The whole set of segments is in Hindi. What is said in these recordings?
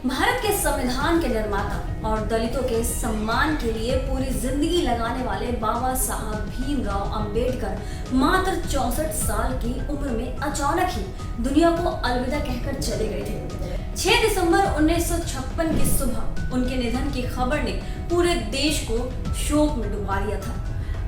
भारत के संविधान के निर्माता और दलितों के सम्मान के लिए पूरी जिंदगी लगाने वाले बाबा साहब भीमराव अंबेडकर मात्र 64 साल की उम्र में अचानक ही दुनिया को अलविदा कहकर चले गए थे। 6 दिसंबर 1956 की सुबह उनके निधन की खबर ने पूरे देश को शोक में डुबा दिया था।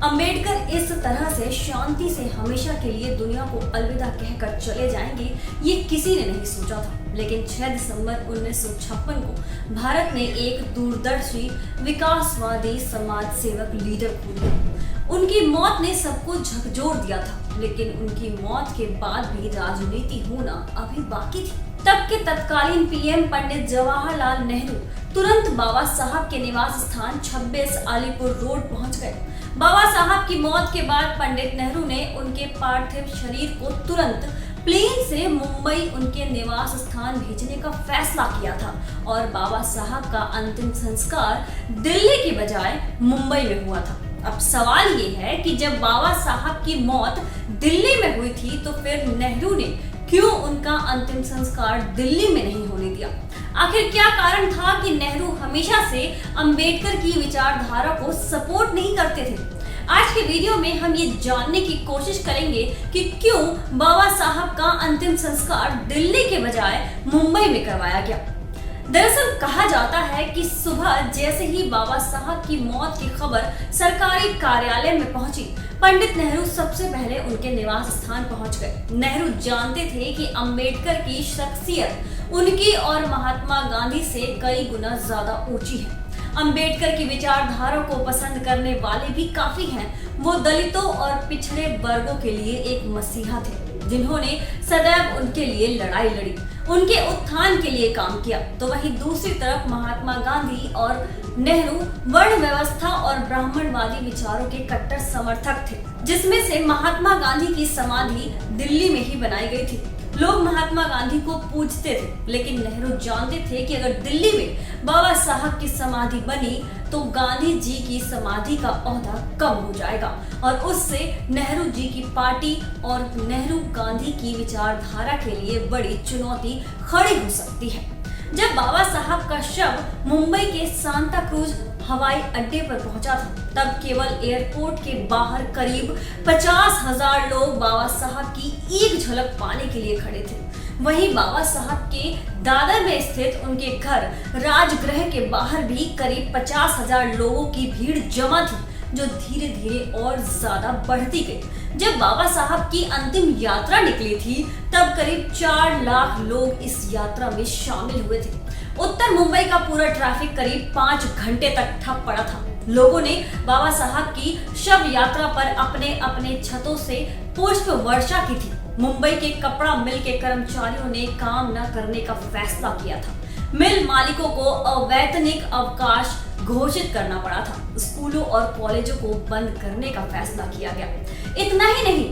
अंबेडकर इस तरह से शांति से हमेशा के लिए दुनिया को अलविदा कहकर चले जाएंगे, ये किसी ने नहीं सोचा था। लेकिन 6 दिसंबर 1956 को भारत ने एक दूरदर्शी विकासवादी समाज सेवक लीडर खो दिया। उनकी मौत ने सबको झकझोर दिया था, लेकिन उनकी मौत के बाद भी राजनीति होना अभी बाकी थी। तब के तत्कालीन पीएम पंडित जवाहरलाल नेहरू तुरंत बाबा साहब के निवास स्थान 26 अलीपुर रोड पहुंच गए। बाबा साहब की मौत के बाद पंडित नेहरू ने उनके पार्थिव शरीर को तुरंत प्लेन से मुंबई उनके निवास स्थान भेजने का फैसला किया था और बाबा साहब का अंतिम संस्कार दिल्ली की बजाय मुंबई में हुआ था। अब सवाल ये है कि जब बाबा साहब की मौत दिल्ली में हुई थी तो फिर नेहरू ने क्यों उनका अंतिम संस्कार दिल्ली में नहीं होने दिया? आखिर क्या कारण था कि नेहरू हमेशा से अंबेडकर की विचारधारा को सपोर्ट नहीं करते थे? आज के वीडियो में हम ये जानने की कोशिश करेंगे कि क्यों बाबा साहब का अंतिम संस्कार दिल्ली के बजाय मुंबई में करवाया गया। दरअसल कहा जाता है कि सुबह जैसे ही बाबा साहब की मौत की खबर सरकारी कार्यालय में पहुंची, पंडित नेहरू सबसे पहले उनके निवास स्थान पहुंच गए। नेहरू जानते थे कि अंबेडकर की शख्सियत उनकी और महात्मा गांधी से कई गुना ज्यादा ऊंची है। अंबेडकर की विचारधारा को पसंद करने वाले भी काफी हैं। वो दलितों और पिछड़े वर्गों के लिए एक मसीहा थे, जिन्होंने सदैव उनके लिए लड़ाई लड़ी, उनके उत्थान के लिए काम किया। तो वहीं दूसरी तरफ महात्मा गांधी और नेहरू वर्ण व्यवस्था और ब्राह्मणवादी विचारों के कट्टर समर्थक थे, जिसमें से महात्मा गांधी की समाधि दिल्ली में ही बनाई गई थी। लोग महात्मा गांधी को पूजते थे, लेकिन नेहरू जानते थे कि अगर दिल्ली में बाबा साहब की समाधि बनी तो गांधी जी की समाधि का ओहदा कम हो जाएगा और उससे नेहरू जी की पार्टी और नेहरू गांधी की विचारधारा के लिए बड़ी चुनौती खड़ी हो सकती है। जब बाबा साहब का शव मुंबई के सांता क्रूज हवाई अड्डे पर पहुंचा था, तब केवल एयरपोर्ट के बाहर करीब 50,000 लोग बाबा साहब की एक झलक पाने के लिए खड़े थे। वहीं बाबा साहब के दादर में स्थित उनके घर राजगृह के बाहर भी करीब 50,000 लोगों की भीड़ जमा थी, जो धीरे धीरे और ज्यादा बढ़ती गई। जब बाबा साहब की अंतिम यात्रा निकली थी, तब करीब 4 लाख लोग इस यात्रा में शामिल हुए थे। उत्तर मुंबई का पूरा ट्रैफिक करीब 5 घंटे तक ठप पड़ा था। लोगों ने बाबा साहब की शव यात्रा पर अपने अपने छतों से पुष्प वर्षा की थी। मुंबई के कपड़ा मिल के कर्मचारियों ने काम न करने का फैसला किया था। मिल मालिकों को अवैतनिक अवकाश घोषित करना पड़ा था। स्कूलों और कॉलेजों को बंद करने का फैसला किया गया। इतना ही नहीं,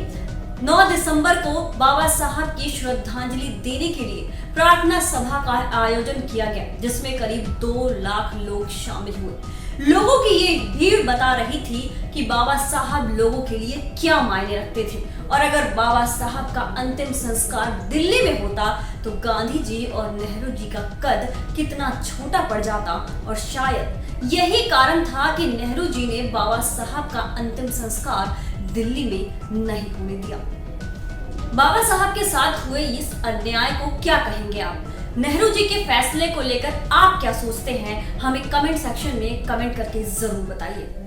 9 दिसंबर को बाबा साहब की श्रद्धांजलि देने के लिए प्रार्थना सभा का आयोजन किया गया, जिसमें करीब 2 लाख लोग शामिल हुए। लोगों की ये भीड़ बता रही थी कि बाबा साहब लोगों के लिए क्या मायने रखते थे और अगर बाबा साहब का अंतिम संस्कार दिल्ली में होता तो गांधी जी और नेहरू जी का कद कितना छोटा पड़ जाता। और शायद यही कारण था कि नेहरू जी ने बाबा साहब का अंतिम संस्कार दिल्ली में नहीं होने दिया। बाबा साहब के साथ हुए इस अन्याय को क्या कहेंगे आप? नेहरू जी के फैसले को लेकर आप क्या सोचते हैं? हमें कमेंट सेक्शन में कमेंट करके जरूर बताइए।